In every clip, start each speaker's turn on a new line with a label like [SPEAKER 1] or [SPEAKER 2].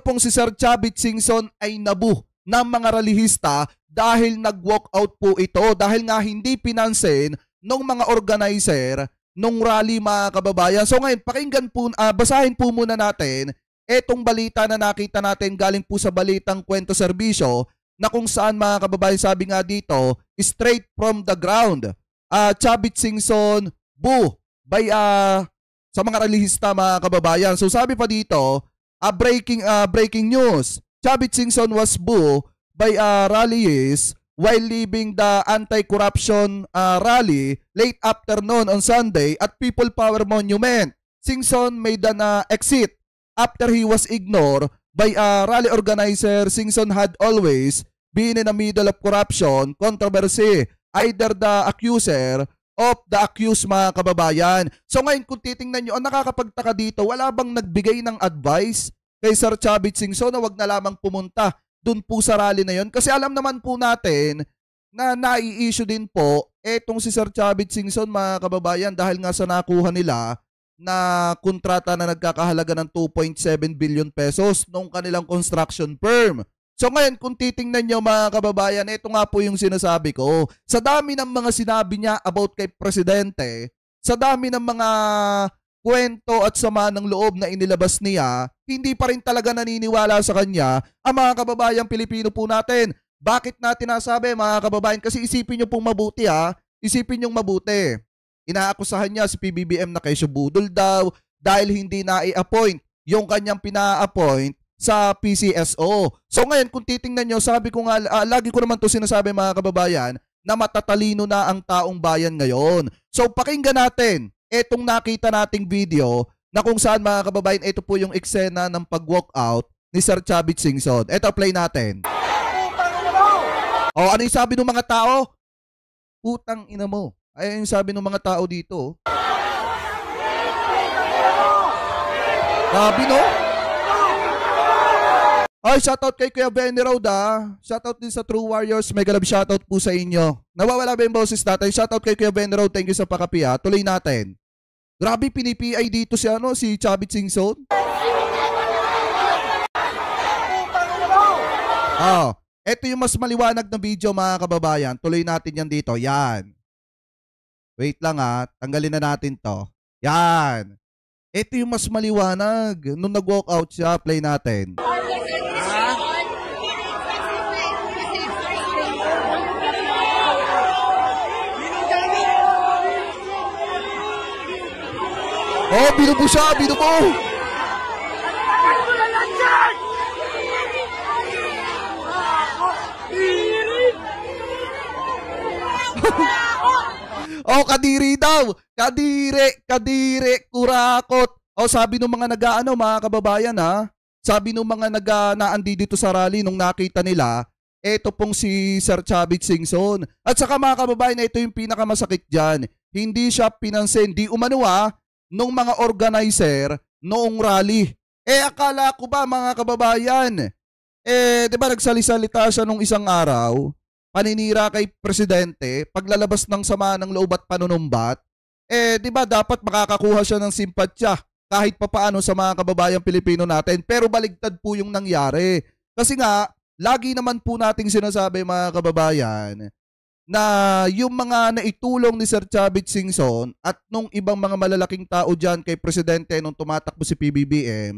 [SPEAKER 1] pong si Sir Chavit Singson ay nabu ng mga ralihista dahil nag-walkout po ito dahil nga hindi pinansin ng mga organizer nung rally mga kababayan. So ngayon, pakinggan po, basahin po muna natin etong balita na nakita natin galing po sa Balitang Kwento Serbisyo na kung saan mga kababayan sabi nga dito, straight from the ground. Chavit Singson, boo, by sa mga ralihista mga kababayan. So sabi pa dito, breaking news. Chavit Singson was booed by rallies while leaving the anti-corruption rally late afternoon on Sunday at People Power Monument. Singson made an exit after he was ignored by rally organizer. Singson had always been in the middle of corruption controversy, either the accuser of the accused mga kababayan. So ngayon kung titingnan nyo, ang nakakapagtaka dito, wala bang nagbigay ng advice kay Sir Chavit Singson na wag na lamang pumunta dun po sa rally na yon? Kasi alam naman po natin na nai-issue din po etong si Sir Chavit Singson mga kababayan dahil nga sa nakuha nila na kontrata na nagkakahalaga ng 2.7 billion pesos nung kanilang construction firm. So ngayon kung titingnan nyo mga kababayan, ito nga po yung sinasabi ko. Sa dami ng mga sinabi niya about kay Presidente, sa dami ng mga kwento at sama ng loob na inilabas niya, hindi pa rin talaga naniniwala sa kanya ang mga kababayang Pilipino po natin. Bakit natin nasabi mga kababayan? Kasi isipin nyo pong mabuti ha. Isipin nyo mabuti. Inaakusahan niya si PBBM na kesyo budol daw dahil hindi na-i-appoint yung kanyang pina-appoint sa PCSO. So ngayon kung titingnan nyo, sabi ko nga, lagi ko naman to sinasabi mga kababayan na matatalino na ang taong bayan ngayon. So pakinggan natin etong nakita nating video na kung saan mga kababayan, ito po yung eksena ng pag-walkout ni Sir Chavit Singson. Ito, play natin. Ano yung sabi ng mga tao? Putang ina mo. Ay yung sabi ng mga tao dito. Sabi no? Ay, shoutout kay Kuya Benny Road Shoutout din sa True Warriors. Mega love shoutout po sa inyo. Nawawala ba yung boses natin? Shoutout kay Kuya Benny Road. Thank you sa pakapi Tuloy natin. Grabe pinipi-ay dito si Chavit Singson. Ito yung mas maliwanag na video mga kababayan. Tuloy natin yan dito. Yan. Wait lang tanggalin na natin to. Yan. Ito yung mas maliwanag. Nung nag-walk out siya, play natin. Binubo siya, binubo! Kadiri daw! Kadiri, kurakot! Sabi ng mga nag-aano mga kababayan sabi ng mga naandi dito sa rally nung nakita nila, eto pong si Sir Chavit Singson. At saka mga kababayan, ito yung pinakamasakit dyan. Hindi siya pinansin, di umano nung mga organizer noong rally. Akala ko ba mga kababayan, di ba nagsalisalita siya nung isang araw, paninira kay Presidente, paglalabas ng sama ng loob at panunumbat, di ba dapat makakakuha siya ng simpatya kahit papaano sa mga kababayang Pilipino natin. Pero baligtad po yung nangyari. Kasi nga, lagi naman po nating sinasabi mga kababayan, na yung mga naitulong ni Sir Chavit Singson at nung ibang mga malalaking tao dyan kay Presidente nung tumatakbo si PBBM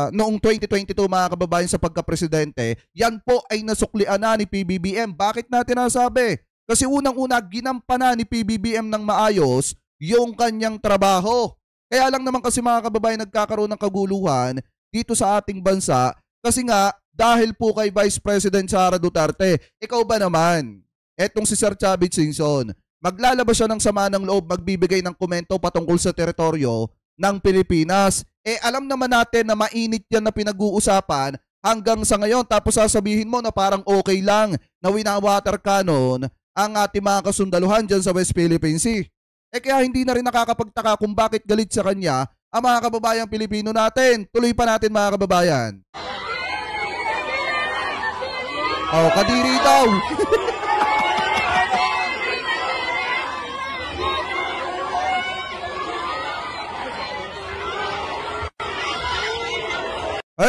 [SPEAKER 1] noong 2022 mga kababayan sa pagka-presidente, yan po ay nasuklian na ni PBBM. Bakit natin nasabi? Kasi unang-una ginampanan ni PBBM ng maayos yung kanyang trabaho. Kaya lang naman kasi mga kababayan nagkakaroon ng kaguluhan dito sa ating bansa kasi nga dahil po kay Vice President Sara Duterte. Ikaw ba naman? Etong si Sir Chavit Singson, maglalabas siya ng sama ng loob, magbibigay ng komento patungkol sa teritoryo ng Pilipinas. Alam naman natin na mainit yan na pinag-uusapan hanggang sa ngayon. Tapos sasabihin mo na parang okay lang na winawater cannon ang ating mga kasundaluhan dyan sa West Philippine Sea. Kaya hindi na rin nakakapagtaka kung bakit galit sa kanya ang mga kababayang Pilipino natin. Tuloy pa natin mga kababayan. Kadiri daw.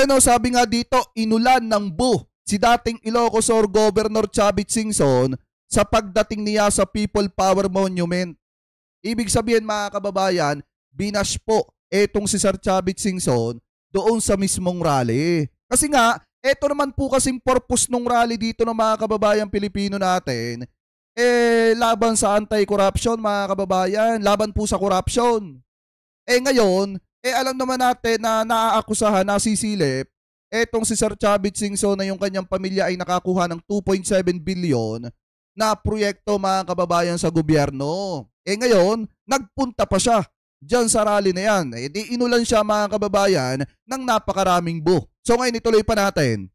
[SPEAKER 1] Ayan o, sabi nga dito, inulan ng buh si dating Ilocos Sur Governor Chavit Singson sa pagdating niya sa People Power Monument. Ibig sabihin mga kababayan, binash po etong si Sir Chavit Singson doon sa mismong rally. Kasi nga, eto naman po kasing purpose ng rally dito ng mga kababayan Pilipino natin, laban sa anti-corruption mga kababayan, laban po sa corruption. Ngayon, alam naman natin na naaakusahan, nasisilip, etong si Sir Chavit Singson na yung kanyang pamilya ay nakakuha ng 2.7 billion na proyekto mga kababayan sa gobyerno. Ngayon, nagpunta pa siya dyan sa rally na yan. Di inulan siya mga kababayan ng napakaraming buh. So ngayon ituloy pa natin.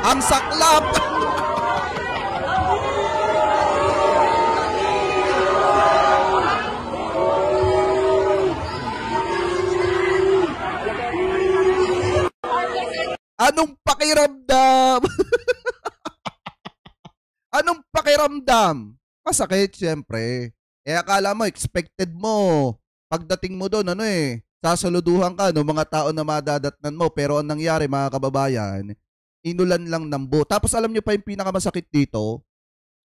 [SPEAKER 1] Ang saklap! Anong pakiramdam? Anong pakiramdam? Masakit, syempre. Akala mo, expected mo. Pagdating mo doon, sasaluduhan ka ng mga tao na madadatnan mo. Pero ang nangyari, mga kababayan, inulan lang ng buh. Tapos alam nyo pa yung pinakamasakit dito,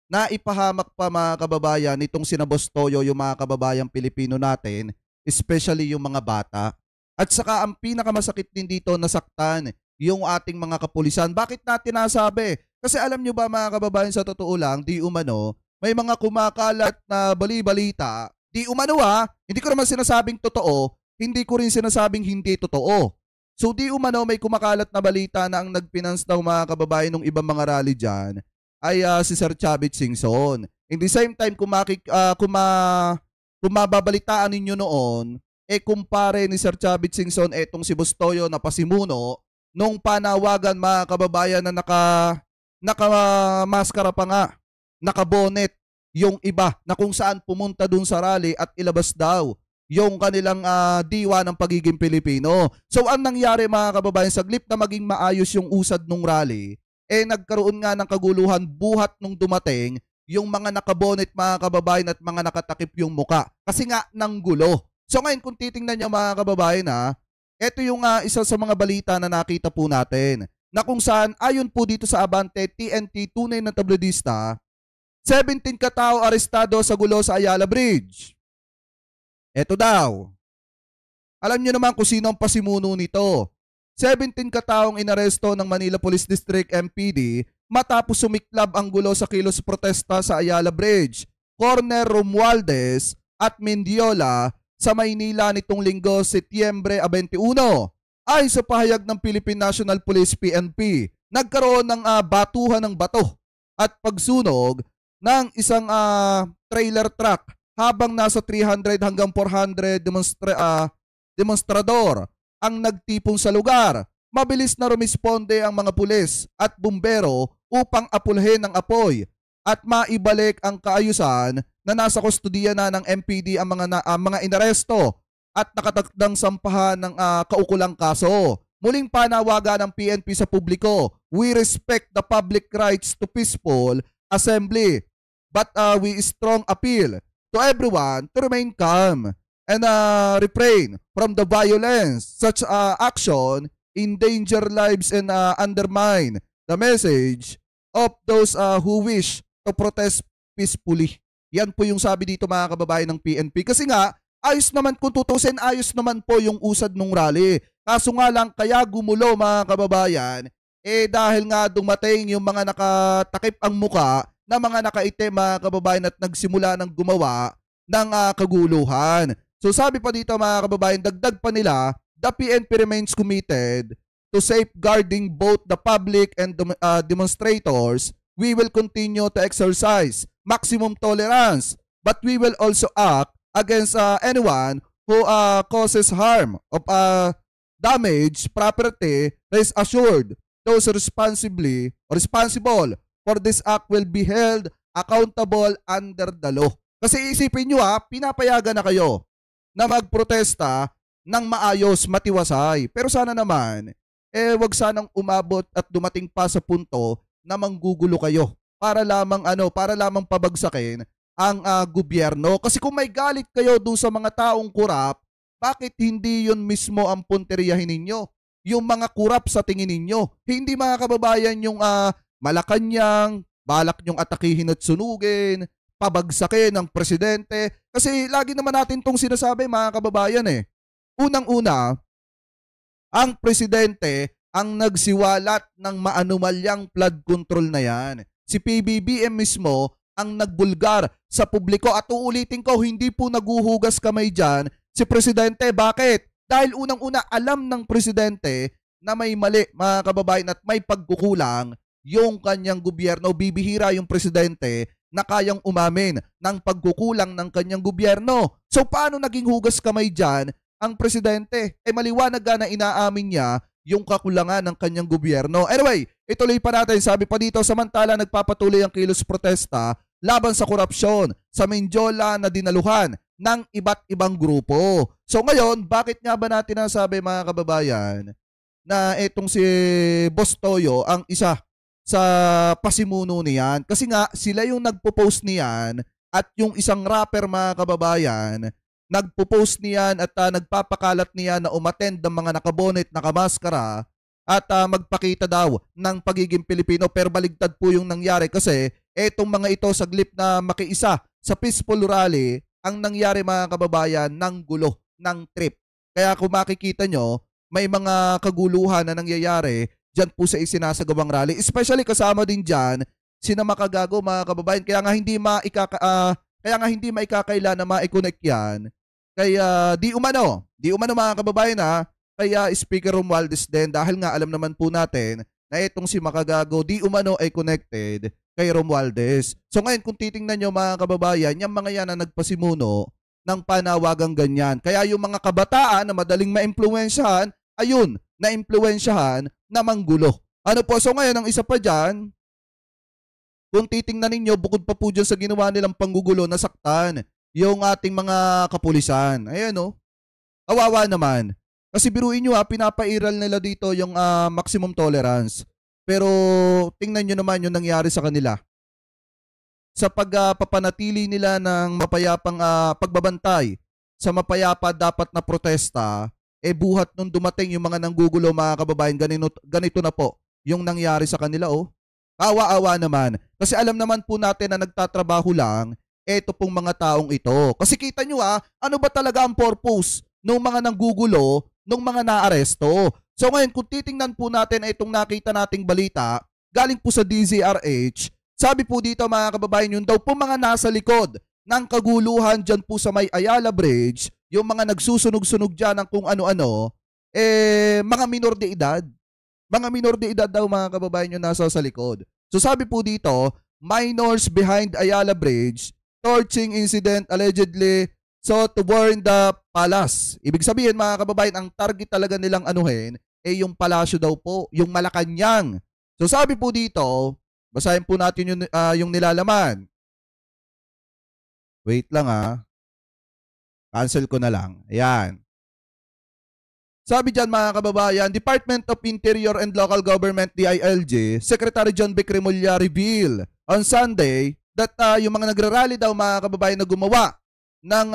[SPEAKER 1] na ipahamak pa mga kababayan itong sina Boss Toyo, yung mga kababayang Pilipino natin, especially yung mga bata. At saka ang pinakamasakit din dito, nasaktan yung ating mga kapulisan. Bakit natin nasabi? Kasi alam nyo ba mga kababayan, sa totoo lang, di umano, may mga kumakalat na bali-balita, di umano hindi ko naman sinasabing totoo, hindi ko rin sinasabing hindi totoo. So di umano may kumakalat na balita na ang nagpinance daw mga kababayan ng ibang mga rally dyan ay si Sir Chavit Singson. In the same time, kung mababalitaan ninyo noon, kumpare ni Sir Chavit Singson etong si Boss Toyo na pasimuno nung panawagan mga kababayan na nakamaskara pa nga, nakabonet yung iba na kung saan pumunta dun sa rally at ilabas daw yung kanilang diwa ng pagiging Pilipino. So ang nangyari mga kababayan, saglip na maging maayos yung usad nung rally, nagkaroon nga ng kaguluhan buhat nung dumating yung mga nakabonet mga kababayan at mga nakatakip yung muka. Kasi nga nang gulo. So ngayon kung titingnan niyo mga kababayan ito yung isa sa mga balita na nakita po natin na kung saan ayon po dito sa Abante TNT, tunay na tabloidista, 17 katao arestado sa gulo sa Ayala Bridge. Ito daw. Alam niyo naman kung sino ang pasimuno nito. 17 kataong inaresto ng Manila Police District MPD matapos sumiklab ang gulo sa kilos protesta sa Ayala Bridge, Corner Romualdez at Mendiola sa Maynila nitong Linggo, Setyembre 21. Ay sa pahayag ng Philippine National Police PNP, nagkaroon ng batuhan ng bato at pagsunog ng isang trailer truck habang nasa 300 hanggang 400 demonstrador ang nagtipon sa lugar. Mabilis na rumisponde ang mga pulis at bumbero upang apulhin ang apoy at maibalik ang kaayusan na nasa kustudiya na ng MPD ang mga inaresto at nakatakdang sampahan ng kaukulang kaso. Muling panawagan ng PNP sa publiko, we respect the public rights to peaceful assembly, but we strong appeal to everyone to remain calm and refrain from the violence. Such action endanger lives and undermine the message of those who wish to protest peacefully. Yan po yung sabi dito mga kababayan ng PNP. Kasi nga, ayos naman kung tutusin, ayos naman po yung usad nung rally. Kaso nga lang, kaya gumulo mga kababayan, dahil nga dumating yung mga nakatakip ang muka na mga nakaitim mga kababayan at nagsimula ng gumawa ng kaguluhan. So sabi pa dito mga kababayan, dagdag pa nila, the PNP remains committed to safeguarding both the public and demonstrators. We will continue to exercise maximum tolerance, but we will also act against anyone who causes harm of damage property. Rest assured, those responsible for this act will be held accountable under the law. Kasi isipin nyo pinapayagan na kayo na magprotesta ng maayos, matiwasay. Pero sana naman, wag sanang umabot at dumating pa sa punto na manggugulo kayo para lamang pabagsakin ang gobyerno. Kasi kung may galit kayo dun sa mga taong kurap, bakit hindi yun mismo ang punteriyahin ninyo? Yung mga kurap sa tingin ninyo. Hindi mga kababayan yung Malacanang, balak nyong atakihin at sunugin, pabagsakin ng presidente. Kasi lagi naman natin tong sinasabi mga kababayan Unang-una, ang presidente ang nagsiwalat ng maanumalyang flood control na yan. Si PBBM mismo ang nagbulgar sa publiko at uulitin ko, hindi po naguhugas kamay dyan si presidente. Bakit? Dahil unang-una alam ng presidente na may mali mga kababayan at may pagkukulang yung kanyang gobyerno. Bibihira yung presidente na kayang umamin ng pagkukulang ng kanyang gobyerno. So paano naging hugas kamay dyan ang presidente? Maliwanag na inaamin niya yung kakulangan ng kanyang gobyerno. Anyway, ituloy pa natin. Sabi pa dito, samantala nagpapatuloy ang kilos protesta laban sa korupsyon sa Mindiola na dinaluhan ng iba't ibang grupo. So ngayon, bakit nga ba natin nasabi mga kababayan na itong si Boss Toyo ang isa sa pasimuno niyan? Kasi nga sila yung nagpo-post niyan at yung isang rapper mga kababayan nagpo-post niyan at nagpapakalat niya na umattend ng mga nakabonet, nakamaskara at magpakita daw ng pagiging Pilipino. Pero baligtad po yung nangyari kasi etong mga ito saglip na makiisa sa peaceful rally, ang nangyari mga kababayan ng gulo, ng trip. Kaya kung makikita nyo, may mga kaguluhan na nangyayari dyan po sa isinasagawang rally. Especially kasama din dyan sina Makagago mga kababayan. Kaya nga hindi maikakaila na ma-connect yan. Kaya di umano mga kababayan kaya Speaker Romualdez din, dahil nga alam naman po natin na itong si Makagago di umano ay connected kay Romualdez. So ngayon kung titingnan nyo mga kababayan, yung mga yan na nagpasimuno ng panawagang ganyan. Kaya yung mga kabataan na madaling maimpluwensyahan, ayun, naimpluwensyahan na manggulo. Ano po, so ngayon ang isa pa dyan, kung titingnan ninyo, bukod pa po dyan sa ginawa nilang panggugulo, nasaktan yung ating mga kapulisan. Ayan kawawa naman. Kasi biruin nyo pinapairal nila dito yung maximum tolerance. Pero tingnan nyo naman yung nangyari sa kanila. Sa pagpapanatili nila ng mapayapang pagbabantay sa mapayapa dapat na protesta, buhat nung dumating yung mga nanggugulo mga kababayan, ganito na po yung nangyari sa kanila Awa-awa naman. Kasi alam naman po natin na nagtatrabaho lang eto pong mga taong ito. Kasi kita nyo ano ba talaga ang purpose ng mga nanggugulo, ng mga naaresto. So ngayon, kung titingnan po natin itong nakita nating balita, galing po sa DZRH, sabi po dito mga kababayan, yun daw po mga nasa likod ng kaguluhan dyan po sa may Ayala Bridge, yung mga nagsusunog-sunog dyan ng kung ano-ano, mga minor de edad. Mga minor de edad daw mga kababayan yung nasa sa likod. So sabi po dito, minors behind Ayala Bridge, torching incident allegedly so to burn the palace. Ibig sabihin mga kababayan, ang target talaga nilang anuhin yung palasyo daw po, yung Malacanang. So sabi po dito, basahin po natin yung nilalaman. Wait lang cancel ko na lang. Ayan. Sabi dyan mga kababayan, Department of Interior and Local Government DILG, Secretary John B. Cremulya reveal on Sunday that yung mga nagrarally daw mga kababayan na gumawa ng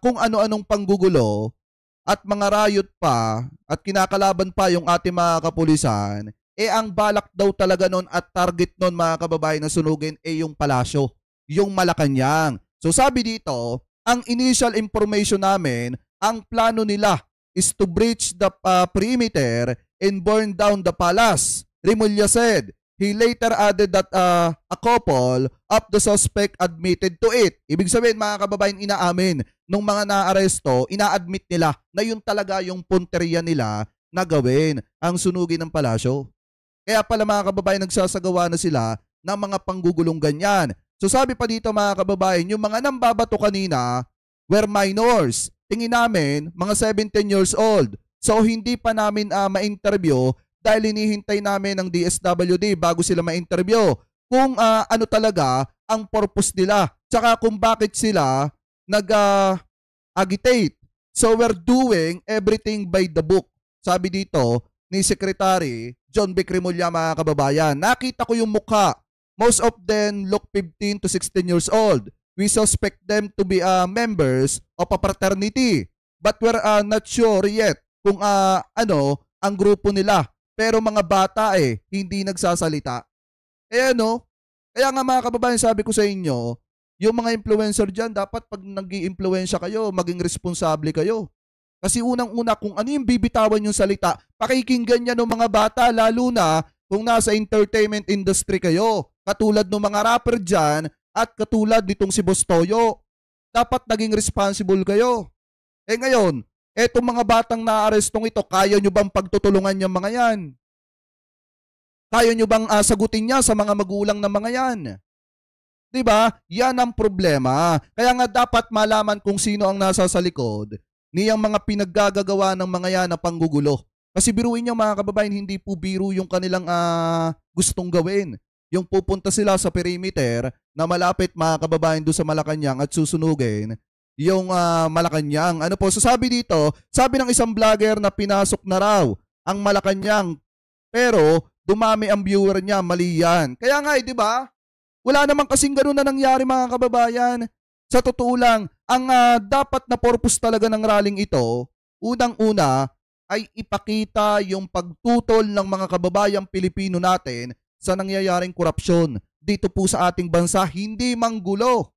[SPEAKER 1] kung ano-anong panggugulo at mga riot pa at kinakalaban pa yung ating mga kapulisan, ang balak daw talaga nun at target nun mga kababayan na sunugin yung palasyo, yung Malacanang. So sabi dito, ang initial information namin, ang plano nila is to breach the perimeter and burn down the palace, Remulla said. He later added that a couple of the suspect admitted to it. Ibig sabihin mga kababayan, inaamin nung mga naaresto, ina-admit nila na yun talaga yung punteriya nila na gawin ang sunugin ng palasyo. Kaya pala mga kababayan, nagsasagawa na sila ng mga panggugulong ganyan. So sabi pa dito mga kababayan, yung mga nambabato kanina were minors. Tingin namin, mga 17 years old. So hindi pa namin ma-interview dahil hinihintay namin ng DSWD bago sila ma-interview kung ano talaga ang purpose nila. Tsaka kung bakit sila nag-agitate So we're doing everything by the book. Sabi dito ni Secretary John Vic Remulla, mga kababayan. Nakita ko yung mukha. Most of them look 15 to 16 years old. We suspect them to be members of a fraternity. But we're not sure yet kung ano ang grupo nila. Pero mga bata hindi nagsasalita. Kaya nga mga kababayan, sabi ko sa inyo, yung mga influencer dyan, dapat pag nag-i-influensya kayo, maging responsable kayo. Kasi unang-una, kung ano yung bibitawan yung salita, pakikinggan niya ng mga bata, lalo na kung nasa entertainment industry kayo. Katulad ng mga rapper dyan at katulad nitong si Boss Toyo. Dapat naging responsible kayo. Ngayon, etong mga batang naarestong ito, kaya nyo bang pagtutulungan yung mga yan? Kaya nyo bang sagutin niya sa mga magulang ng mga yan? Diba? Yan ang problema. Kaya nga dapat malaman kung sino ang nasa sa likod niyang mga pinaggagawa ng mga yan na panggugulo. Kasi biruin niyo mga kababayan, hindi po biro yung kanilang gustong gawin. Yung pupunta sila sa perimeter na malapit mga kababayan doon sa Malacanang at susunugin yung Malacanang. Ano po, so sabi dito, sabi ng isang vlogger na pinasok na raw ang Malacanang pero dumami ang viewer niya, mali yan. Kaya nga di ba? Wala namang kasing gano'n na nangyari mga kababayan. Sa totoo lang, ang dapat na purpose talaga ng rallying ito, unang-una ay ipakita yung pagtutol ng mga kababayang Pilipino natin sa nangyayaring korupsyon dito po sa ating bansa, hindi manggulo.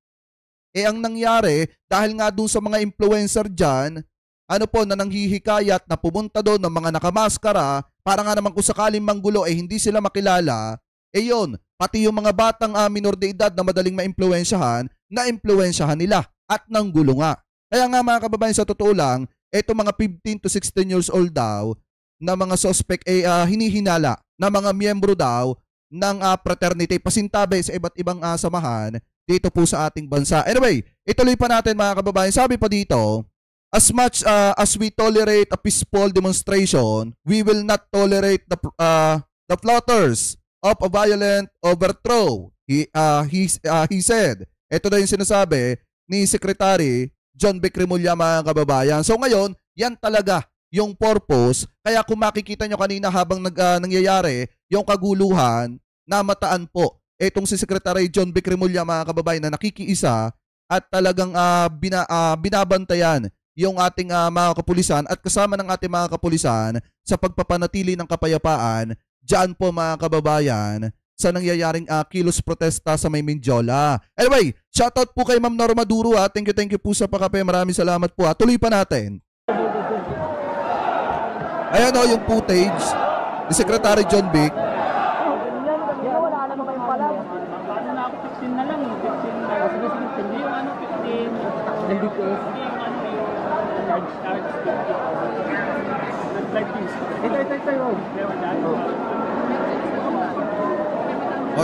[SPEAKER 1] Ang nangyari, dahil nga dun sa mga influencer dyan, na nanghihikayat na pumunta doon ng mga nakamaskara, para nga naman kung sakaling manggulo, hindi sila makilala, yun, pati yung mga batang minor de edad na madaling maimpluwensyahan, na-impluwensyahan nila at nanggulo nga. Kaya nga mga kababayan, sa totoo lang, eto mga 15 to 16 years old daw na mga suspect hinihinala na mga miyembro daw ng fraternity, pasintabi sa iba't ibang samahan dito po sa ating bansa. Anyway, ituloy pa natin mga kababayan. Sabi pa dito, as much as we tolerate a peaceful demonstration, we will not tolerate the plotters of a violent overthrow. He said. Ito na yung sinasabi ni Secretary John Vic Remulla, mga kababayan. So ngayon, yan talaga yung purpose. Kaya kung makikita nyo kanina habang nangyayari yung kaguluhan, namataan po etong si Secretary John Vic Remulla, mga kababayan, na nakikiisa at talagang binabantayan yung ating mga kapulisan at kasama ng ating mga kapulisan sa pagpapanatili ng kapayapaan dyan po mga kababayan sa nangyayaring kilos protesta sa may Mindiola. Anyway, shoutout po kay Ma'am Norma Duro. Thank you po sa pakape. Maraming salamat po. Tuloy pa natin. Ayan yung footage ni Secretary John Vic.
[SPEAKER 2] Wala naman kayong pala. Paano na ako 15 na lang 15 na. Sige, hindi yung 15. Ng BTS. Yung large cards. Ito.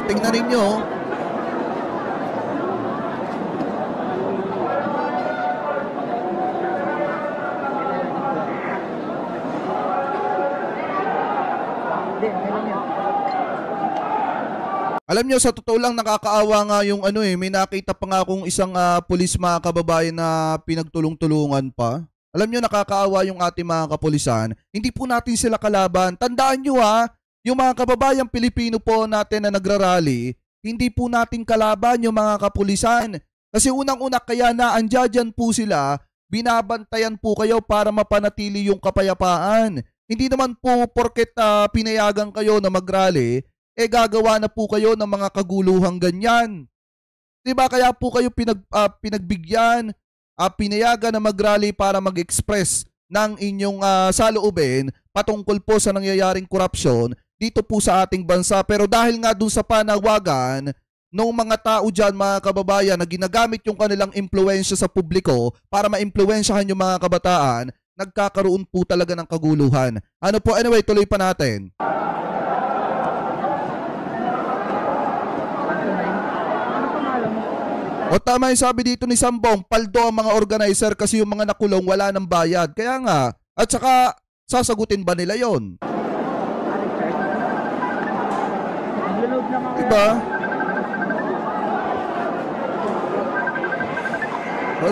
[SPEAKER 1] Tingnan ninyo. Alam nyo, sa totoo lang nakakaawa nga yung may nakita pa nga akong isang pulis, mga kababayan, na pinagtulong-tulungan pa. Alam nyo, nakakaawa yung ating mga kapulisan. Hindi po natin sila kalaban. Tandaan nyo yung mga kababayang Pilipino po natin na nagrarally, hindi po natin kalaban yung mga kapulisan. Kasi unang-una kaya na andyan po sila, binabantayan po kayo para mapanatili yung kapayapaan. Hindi naman po porket pinayagan kayo na magrally, gagawa na po kayo ng mga kaguluhang ganyan. Diba? Kaya po kayo pinagbigyan, pinayagan na magrally para mag-express ng inyong saloobin patungkol po sa nangyayaring korupsyon dito po sa ating bansa. Pero dahil nga dun sa panawagan ng mga tao dyan, mga kababayan, na ginagamit yung kanilang impluensya sa publiko para maimpluensyahan yung mga kabataan, nagkakaroon po talaga ng kaguluhan. Anyway, tuloy pa natin. Tama yung sabi dito ni Sambong, paldo ang mga organizer kasi yung mga nakulong wala ng bayad. Kaya nga, at saka sasagutin ba nila yon? Diba?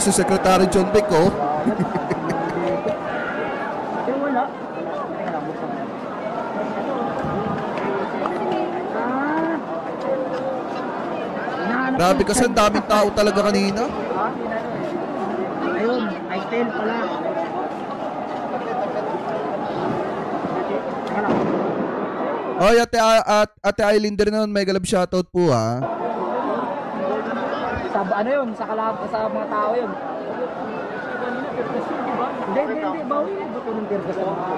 [SPEAKER 1] Si Secretary John Vic, Grabe kasi ang daming tao talaga kanina.
[SPEAKER 2] Ayun, I-10 pala.
[SPEAKER 1] Oy, Ate Islander naman, mega love shoutout po ha.
[SPEAKER 2] Sa ano yun? Sa mga tao yun. Hindi. Bawi na ba ito ng Dirgas sa mga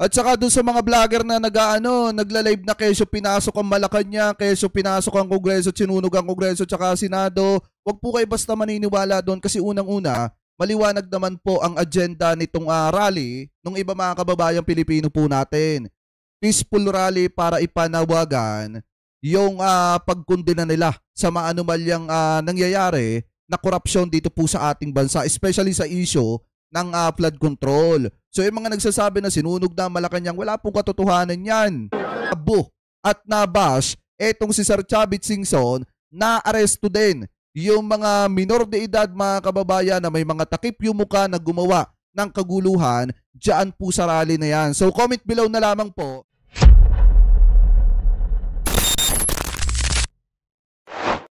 [SPEAKER 1] At saka dun sa mga vlogger na nagla-live na kesyo pinasok ang Malacanang, kesyo pinasok ang Kongreso, sinunog ang Kongreso tsaka Senado. Huwag po kayo basta maniniwala doon kasi unang-una, maliwanag naman po ang agenda nitong rally ng iba mga kababayang Pilipino po natin. Peaceful rally para ipanawagan yung pagkundina nila sa maanumalyang nangyayari na korupsyon dito po sa ating bansa, especially sa issue ng flood control. So yung mga nagsasabi na sinunog na Malacanang, wala pong katotohanan yan. Abo at nabash, etong si Sir Chavit Singson, na-aresto din yung mga minor de edad mga kababayan na may mga takip yung mukha na gumawa ng kaguluhan dyan po sa rally na yan. So comment below na lamang po